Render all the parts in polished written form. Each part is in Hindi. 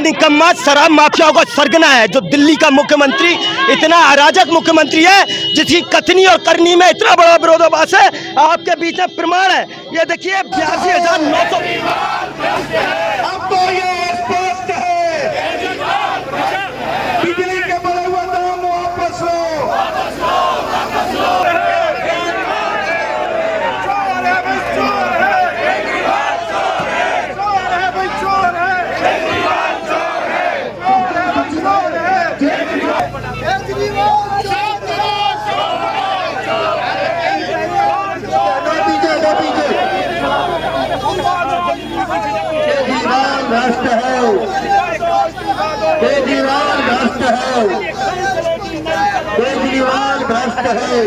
निकम्मा शराब माफियाओं का सरगना है जो दिल्ली का मुख्यमंत्री इतना अराजक मुख्यमंत्री है जिसकी कथनी और करनी में इतना बड़ा विरोधाभास है। आपके बीच में प्रमाण है, ये देखिए 82,900। अब तो ये स्पष्ट है, बिजली के बढ़े हुए दाम वापस लो। भ्रष्ट है, केजरीवाल भ्रष्ट है, केजरीवाल भ्रष्ट है।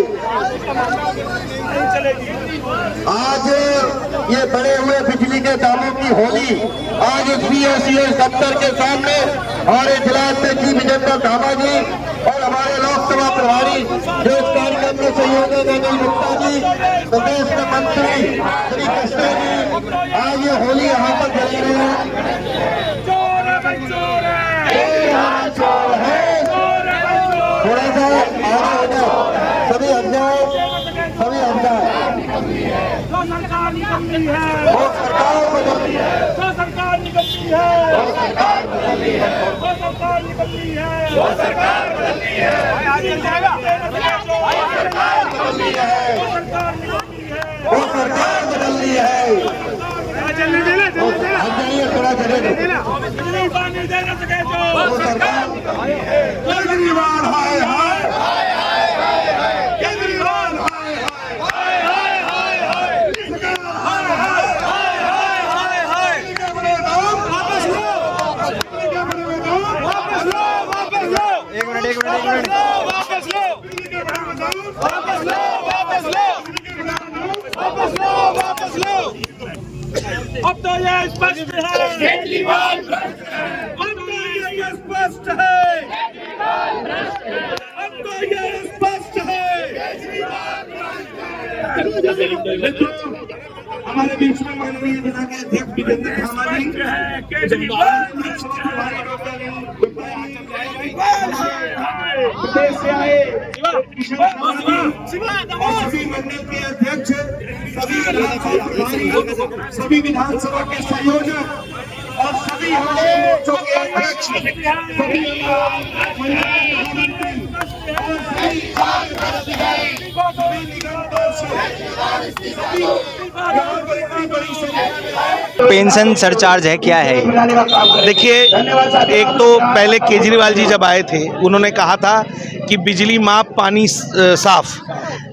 आज ये बढ़े हुए बिजली के दामों की होली आज PSCS दफ्तर के सामने हमारे जिला अध्यक्ष जी विजेंद्र धामा जी और हमारे लोकसभा प्रभारी जो इस कार्यक्रम में सहयोग देंगे गुप्ता जी, प्रदेश के मंत्री श्री कृष्णा जी, आज ये होली यहाँ पर जल रही है। थोड़ा सा आगे हो जाओ, सभी हट जाओ, सभी हट जाओ। जो सरकार निकलती है, वो सरकार बदलती है, जो सरकार निकलती है, वो सरकार बदलती है, जो सरकार निकलती है, वो सरकार बदलती है, आगे जाएगा, वो सरकार बदलती है, वो सरकार बदलती है। हट जाइए, थोड़ा चले दो। वो सरकार केजरीवाल हाय हाय, केजरीवाल हाय हाय, अब तो ये स्पष्ट है, केजरीवाल भ्रष्ट है। अब तो ये स्पष्ट है, केजरीवाल भ्रष्ट है। अब तो ये स्पष्ट है, केजरीवाल भ्रष्ट है। हमारे बीच में माननीय जिला के अध्यक्ष विजेंद्र धामा जी, केजरीवाल प्रदेश से आए सभी मंडल के अध्यक्ष, सभी विधानसभा प्रभारी, सभी विधानसभा के संयोजक और सभी हमारे मोर्चों के अध्यक्ष, सभी पेंशन सरचार्ज है, क्या है? देखिए, एक तो पहले केजरीवाल जी जब आए थे उन्होंने कहा था कि बिजली माफ पानी साफ,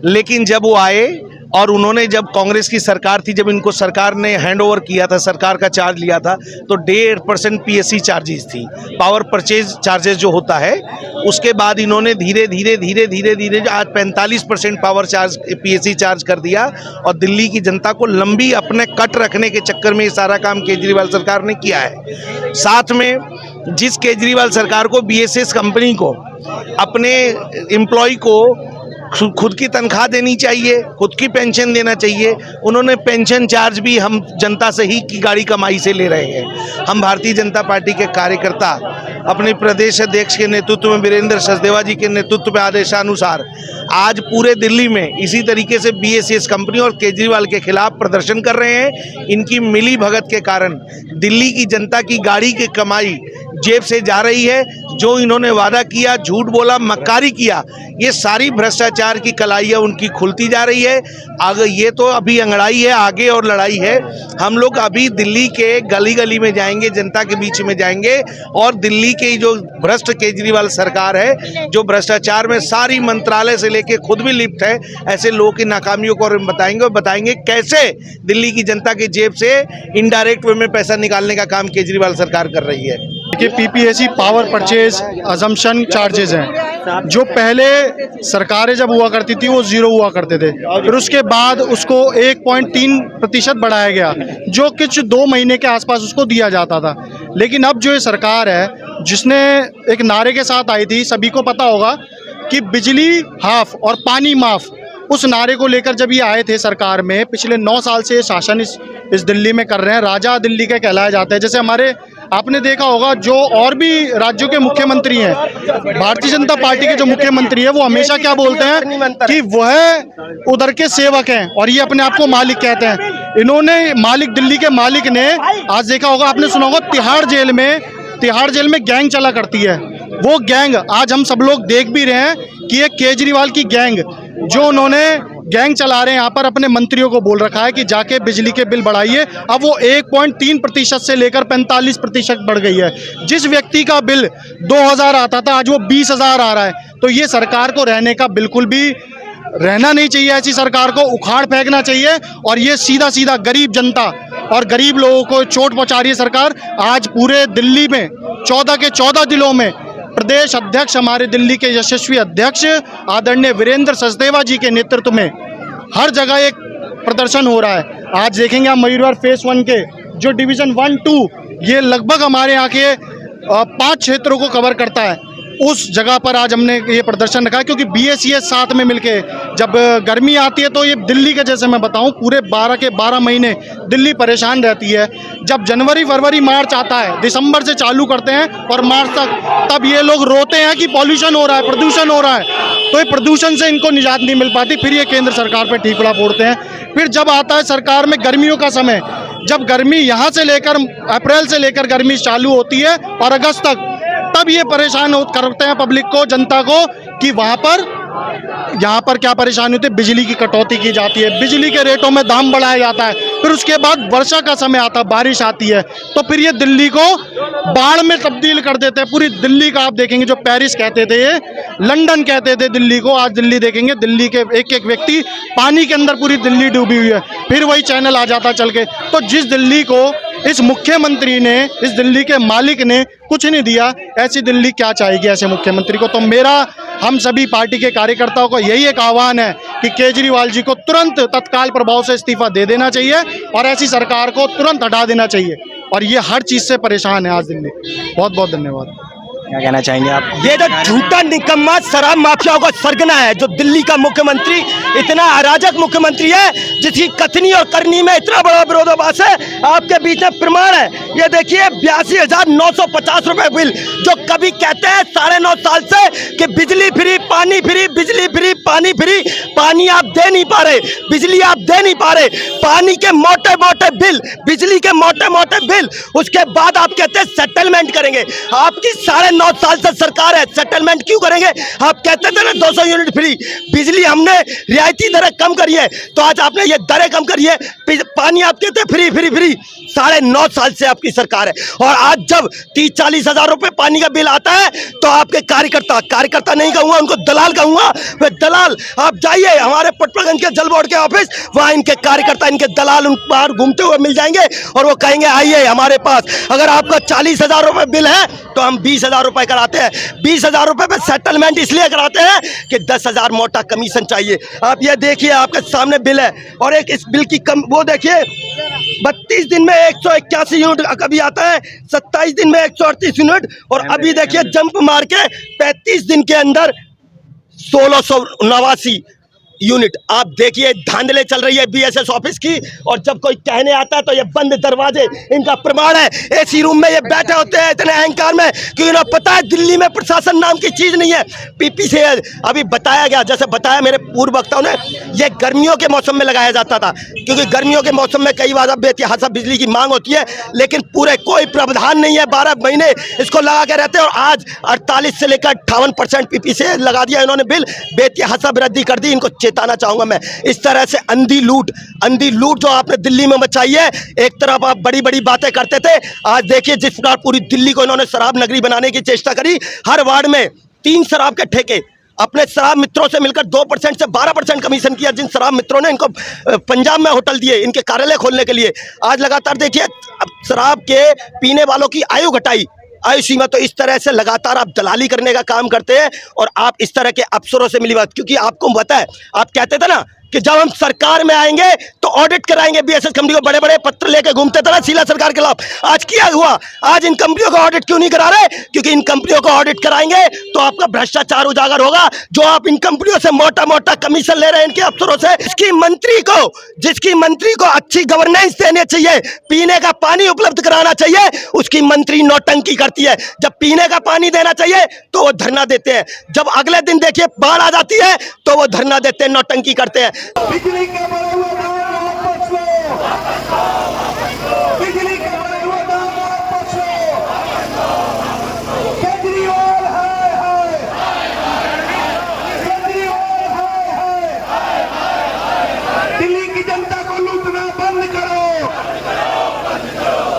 लेकिन जब वो आए और उन्होंने जब कांग्रेस की सरकार थी, जब इनको सरकार ने हैंडओवर किया था, सरकार का चार्ज लिया था, तो 1.5% PSC चार्जेस थी, पावर परचेज चार्जेस जो होता है। उसके बाद इन्होंने धीरे धीरे आज 45% पावर चार्ज PSC चार्ज कर दिया और दिल्ली की जनता को लंबी अपने कट रखने के चक्कर में ये सारा काम केजरीवाल सरकार ने किया है। साथ में जिस केजरीवाल सरकार को BSS कंपनी को अपने एम्प्लॉय को खुद की तनख्वाह देनी चाहिए, खुद की पेंशन देना चाहिए, उन्होंने पेंशन चार्ज भी हम जनता से ही की गाड़ी कमाई से ले रहे हैं। हम भारतीय जनता पार्टी के कार्यकर्ता अपने प्रदेश अध्यक्ष के नेतृत्व में, वीरेंद्र सचदेवा जी के नेतृत्व में आदेशानुसार आज पूरे दिल्ली में इसी तरीके से BSS कंपनी और केजरीवाल के खिलाफ प्रदर्शन कर रहे हैं। इनकी मिली भगत के कारण दिल्ली की जनता की गाड़ी की कमाई जेब से जा रही है। जो इन्होंने वादा किया, झूठ बोला, मक्कारी किया, ये सारी भ्रष्टाचार की कलाइयाँ उनकी खुलती जा रही है। आगे ये तो अभी अंगड़ाई है, आगे और लड़ाई है। हम लोग अभी दिल्ली के गली गली में जाएंगे, जनता के बीच में जाएंगे और दिल्ली की जो भ्रष्ट केजरीवाल सरकार है, जो भ्रष्टाचार में सारी मंत्रालय से लेके खुद भी लिप्त है, ऐसे लोगों की नाकामियों को बताएंगे और बताएंगे कैसे दिल्ली की जनता की जेब से इनडायरेक्ट वे में पैसा निकालने का काम केजरीवाल सरकार कर रही है। देखिए, PPSC power purchase assumption charges हैं, जो पहले सरकारें जब हुआ करती थी वो 0 हुआ करते थे, फिर उसके बाद उसको 1.3% बढ़ाया गया, जो कुछ 2 महीने के आसपास उसको दिया जाता था। लेकिन अब जो ये सरकार है, जिसने एक नारे के साथ आई थी, सभी को पता होगा कि बिजली हाफ और पानी माफ, उस नारे को लेकर जब ये आए थे सरकार में, पिछले 9 साल से शासन इस दिल्ली में कर रहे हैं। राजा दिल्ली के कहलाए जाते हैं। जैसे हमारे आपने देखा होगा जो और भी राज्यों के मुख्यमंत्री हैं, भारतीय जनता पार्टी के जो मुख्यमंत्री है वो हमेशा क्या बोलते हैं कि वह उधर के सेवक हैं और ये अपने आप को मालिक कहते हैं। इन्होंने मालिक, दिल्ली के मालिक ने आज देखा होगा, आपने सुना होगा तिहाड़ जेल में गैंग चला करती है। वो गैंग आज हम सब लोग देख भी रहे हैं कि ये केजरीवाल की गैंग, जो उन्होंने गैंग चला रहे हैं यहाँ पर, अपने मंत्रियों को बोल रखा है कि जाके बिजली के बिल बढ़ाइए। अब वो 1.3% से लेकर 45% बढ़ गई है। जिस व्यक्ति का बिल 2000 आता था आज वो 20,000 आ रहा है। तो ये सरकार को रहने का बिल्कुल भी रहना नहीं चाहिए, ऐसी सरकार को उखाड़ फेंकना चाहिए। और ये सीधा सीधा गरीब जनता और गरीब लोगों को चोट पहुंचा रही है सरकार। आज पूरे दिल्ली में 14 के 14 जिलों में प्रदेश अध्यक्ष, हमारे दिल्ली के यशस्वी अध्यक्ष आदरणीय वीरेंद्र सचदेवा जी के नेतृत्व में हर जगह एक प्रदर्शन हो रहा है। आज देखेंगे आप मयूरविहार फेस 1 के जो डिवीजन 1, 2 ये लगभग हमारे यहाँ के 5 क्षेत्रों को कवर करता है। उस जगह पर आज हमने ये प्रदर्शन रखा है क्योंकि BSES साथ में मिलके, जब गर्मी आती है तो ये दिल्ली के, जैसे मैं बताऊं, पूरे 12 के 12 महीने दिल्ली परेशान रहती है। जब जनवरी, फरवरी, मार्च आता है, दिसंबर से चालू करते हैं और मार्च तक, तब ये लोग रोते हैं कि पॉल्यूशन हो रहा है, प्रदूषण हो रहा है। तो ये प्रदूषण से इनको निजात नहीं मिल पाती, फिर ये केंद्र सरकार पर ठीकरा फोड़ते हैं। फिर जब आता है सरकार में गर्मियों का समय, जब गर्मी यहाँ से लेकर अप्रैल से लेकर गर्मी चालू होती है और अगस्त तक, तब ये परेशान करते हैं पब्लिक को, जनता को, कि वहाँ पर यहाँ पर क्या परेशानी होती है, बिजली की कटौती की जाती है, बिजली के रेटों में दाम बढ़ाया जाता है। फिर उसके बाद वर्षा का समय आता है, बारिश आती है, तो फिर ये दिल्ली को बाढ़ में तब्दील कर देते हैं। पूरी दिल्ली का आप देखेंगे, जो पेरिस कहते थे, लंदन कहते थे दिल्ली को, आज दिल्ली देखेंगे, दिल्ली के एक एक व्यक्ति पानी के अंदर पूरी दिल्ली डूबी हुई है। फिर वही चैनल आ जाता चल के। तो जिस दिल्ली को इस मुख्यमंत्री ने, इस दिल्ली के मालिक ने कुछ नहीं दिया, ऐसी दिल्ली क्या चाहेगी ऐसे मुख्यमंत्री को। तो मेरा हम सभी पार्टी के कार्यकर्ताओं को यही एक आह्वान है कि केजरीवाल जी को तुरंत तत्काल प्रभाव से इस्तीफा दे देना चाहिए और ऐसी सरकार को तुरंत हटा देना चाहिए। और ये हर चीज़ से परेशान है आज दिल्ली। बहुत बहुत धन्यवाद। क्या कहना चाहेंगे आप? ये जो झूठा निकम्मा शराब माफियाओं का सरगना है, जो दिल्ली का मुख्यमंत्री इतना अराजक मुख्यमंत्री है, जिसकी कथनी और करनी में इतना बड़ा विरोधाभास है, आपके बीच में प्रमाण है। ये देखिए 82,950 रुपए बिल, जो कभी कहते हैं 9.5 साल से कि बिजली फ्री, पानी फ्री, बिजली फ्री, पानी फ्री। पानी आप दे नहीं पा रहे, बिजली आप दे नहीं पा रहे, पानी के मोटे मोटे बिल, बिजली के मोटे मोटे बिल। उसके बाद आप कहते हैं सेटलमेंट करेंगे। आपकी 9.5 साल से सरकार है, सेटलमेंट क्यों करेंगे? आप कहते थे ना 200 यूनिट फ्री, बिजली हमने रियायती दरें कम करी है, तो आज आपने ये दरें कम करी है। पानी आप कहते फ्री फ्री फ्री, 9.5 साल से आपकी सरकार है। और आज जब 30-40 हज़ार रुपए पानी का बिल आता है, तो आपके कार्यकर्ता नहीं कहूंगा, उनको दलाल कहूंगा। वे दलाल, आप जाइए हमारे पटनागंज के जल बोर्ड के ऑफिस, वहां इनके कार्यकर्ता, इनके दलाल उन बाहर घूमते हुए मिल जाएंगे और वो कहेंगे आइए हमारे पास। अगर आपका 40,000 रुपए बिल है तो हम 20,000 रुपए कराते हैं। 20,000 रुपए पे सेटलमेंट इसलिए कराते हैं कि 10,000 मोटा कमीशन चाहिए। आप ये देखिए, आपके सामने बिल है, और एक इस बिल की वो देखिए, 32 दिन में 181 यूनिट कभी आता है, 27 दिन में 138 यूनिट, और अभी देखिए जंप मार के 35 दिन के अंदर 1689 यूनिट। आप देखिए धांधले चल रही है BSS ऑफिस की, और जब कोई कहने आता है तो ये बंद दरवाजे इनका प्रमाण है। एसी रूम में ये बैठे होते हैं इतने अहंकार में कि उन्हें पता है दिल्ली में प्रशासन नाम की चीज नहीं है। PP से अभी बताया गया, जैसे बताया मेरे पूर्व वक्ताओं ने, ये गर्मियों के मौसम में लगाया जाता था, क्योंकि गर्मियों के मौसम में कई बार बेतहाशा बिजली की मांग होती है, लेकिन पूरे कोई प्रावधान नहीं है। 12 महीने इसको लगा के रहते हैं, और आज 48 से लेकर 58% PP से लगा दिया इन्होंने बिल, बेतहाशा वृद्धि कर दी। इनको चेताना चाहूंगा मैं, इस तरह से अंधी लूट जो आपने दिल्ली में मचाई है। एक तरफ आप बड़ी बड़ी बातें करते थे, आज देखिए जिस प्रकार पूरी दिल्ली को इन्होंने शराब नगरी बनाने की चेष्टा करी। हर वार्ड में 3 शराब के ठेके, अपने शराब मित्रों से मिलकर 2% से 12% कमीशन किया, जिन शराब मित्रों ने इनको पंजाब में होटल दिए इनके कार्यालय खोलने के लिए। आज लगातार देखिए शराब के पीने वालों की आयु घटाई, आयु सीमा। तो इस तरह से लगातार आप दलाली करने का काम करते हैं, और आप इस तरह के अफसरों से मिली बात, क्योंकि आपको पता है, आप कहते थे ना कि जब हम सरकार में आएंगे तो ऑडिट कराएंगे बीएसएस कंपनी को। बड़े बड़े पत्र लेके घूमते थे ना शीला सरकार के खिलाफ, आज क्या हुआ? आज इन कंपनियों का ऑडिट क्यों नहीं करा रहे? क्योंकि इन कंपनियों को ऑडिट कराएंगे तो आपका भ्रष्टाचार उजागर होगा। जो आप इन कंपनियों से मोटा मोटा कमीशन ले रहे हैं इनके अफसरों से, जिसकी मंत्री को अच्छी गवर्नेंस देनी चाहिए, पीने का पानी उपलब्ध कराना चाहिए, उसकी मंत्री नौटंकी करती है। जब पीने का पानी देना चाहिए तो वो धरना देते हैं, जब अगले दिन देखिए बाढ़ आ जाती है तो वो धरना देते हैं, नौटंकी करते हैं। बिजली के बढ़े हुए दाम वापस लो, बिजली के बढ़े हुए दाम वापस लो। केजरीवाल हाय केजरीवाल हाय। दिल्ली की जनता को लूटना बंद करो,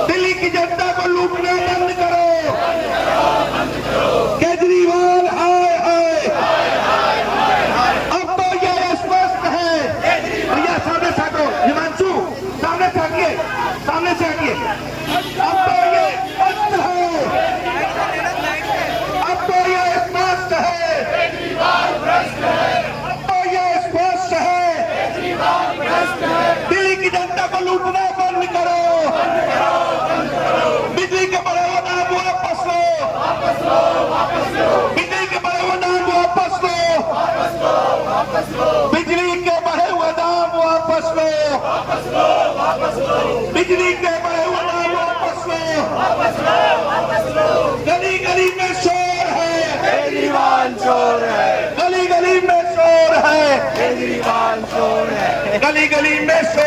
दिल्ली की जनता को लूटना बंद करो। केजरीवाल हाय हाय। अब तो ये स्पष्ट है, भैया सामने से हटो, हिमांशु सामने से हटिए, सामने से हटिए। अब तो ये स्पष्ट है, अब तो ये स्पष्ट है, अब तो ये स्पष्ट है। दिल्ली की जनता को लूटना बंद करो, बिजली के बढ़े हुए दाम वापस लो, बिजली के बढ़े हुए दाम वापस लो, बिजली के बढ़े हुए दाम वापस लो, बिजली के बढ़े हुए दाम वापस लो। गली गली में शोर है, केजरीवाल चोर है, गली गली में शोर है, केजरीवाल चोर है, गली गली में शोर